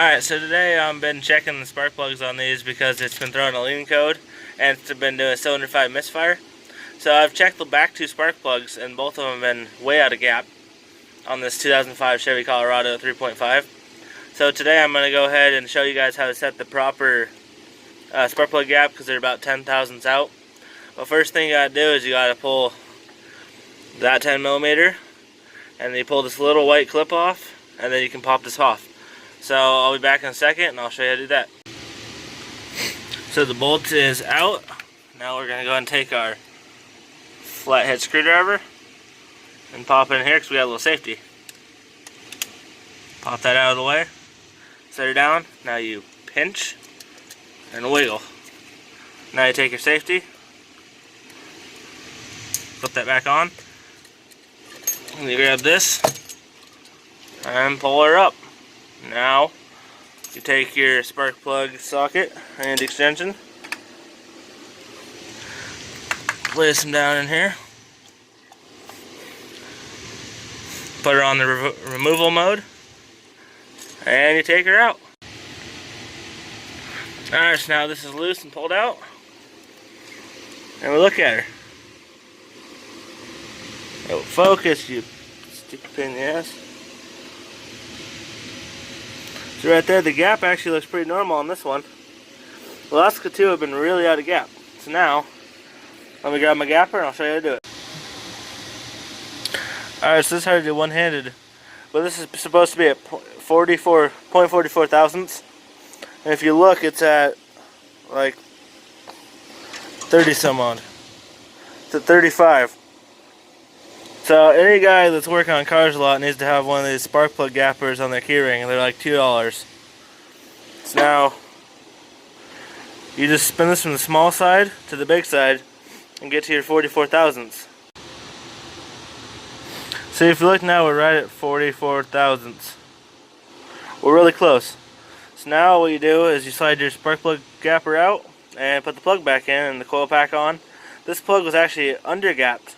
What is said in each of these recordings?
Alright, so today I've been checking the spark plugs on these because it's been throwing a lean code and it's been doing a cylinder 5 misfire. So I've checked the back two spark plugs and both of them have been way out of gap on this 2005 Chevy Colorado 3.5. So today I'm going to go ahead and show you guys how to set the proper spark plug gap because they're about 10 thousandths out. Well, first thing you got to do is you got to pull that 10mm and then you pull this little white clip off and then you can pop this off. So I'll be back in a second and I'll show you how to do that. So the bolt is out. Now we're going to go ahead and take our flathead screwdriver and pop it in here because we got a little safety. Pop that out of the way. Set it down. Now you pinch and wiggle. Now you take your safety. Flip that back on. And you grab this and pull her up. Now you take your spark plug socket and extension, place them down in here, put her on the removal mode, and you take her out. Alright, so now this is loose and pulled out, and we look at her. Oh, focus, you stupid pain in the ass. So right there, the gap actually looks pretty normal on this one. The last two have been really out of gap. So now, let me grab my gapper and I'll show you how to do it. Alright, so this is how to do one-handed. But this is supposed to be at 0.44 thousandths. And if you look, it's at like 30 some odd. It's at 35. So any guy that's working on cars a lot needs to have one of these spark plug gappers on their keyring. They're like $2. So now you just spin this from the small side to the big side and get to your 44 thousandths. So if you look now, we're right at 44 thousandths. We're really close. So now what you do is you slide your spark plug gapper out and put the plug back in and the coil pack on. This plug was actually under gapped,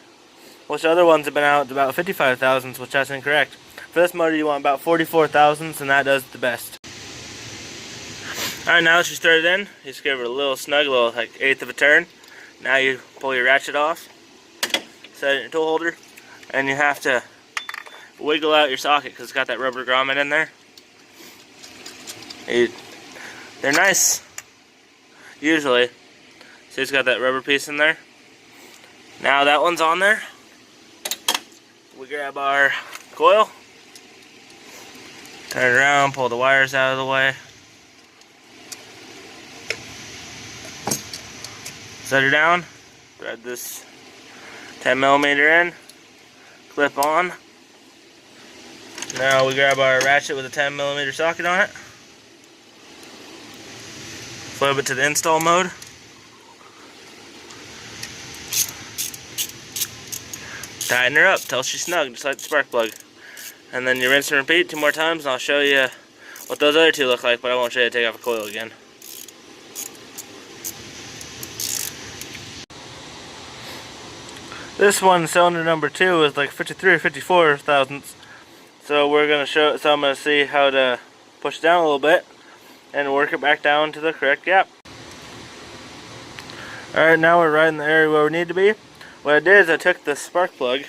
which the other ones have been out about 55 thousandths, which that's incorrect. For this motor you want about 44 thousandths, and that does the best. Alright, now that you started in, you just give it a little snug, like 1/8 of a turn. Now you pull your ratchet off, set it in your tool holder, and you have to wiggle out your socket because it's got that rubber grommet in there. They're nice, usually. See, it's got that rubber piece in there. Now that one's on there. We grab our coil, turn it around, pull the wires out of the way, set her down, thread this 10mm in, clip on. Now we grab our ratchet with a 10mm socket on it, flip it to the install mode. Tighten her up till she's snug, just like the spark plug. And then you rinse and repeat 2 more times, and I'll show you what those other two look like, but I won't show you how to take off a coil again. This one, cylinder number 2, is like 53 or 54 thousandths. So I'm going to see how to push it down a little bit and work it back down to the correct gap. Alright, now we're right in the area where we need to be. What I did is I took the spark plug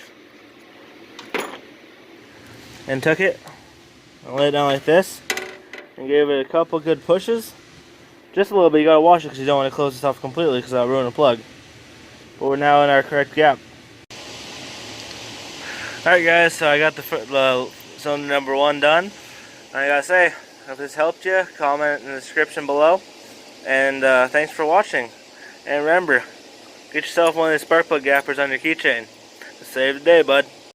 and took it and laid it down like this and gave it a couple good pushes. Just a little bit. You gotta wash it because you don't want to close this off completely because that'll ruin the plug. But we're now in our correct gap. Alright guys, so I got the cylinder number 1 done. And I gotta say, if this helped you, comment in the description below. And thanks for watching. And remember, get yourself one of these spark plug gappers on your keychain. Save the day, bud.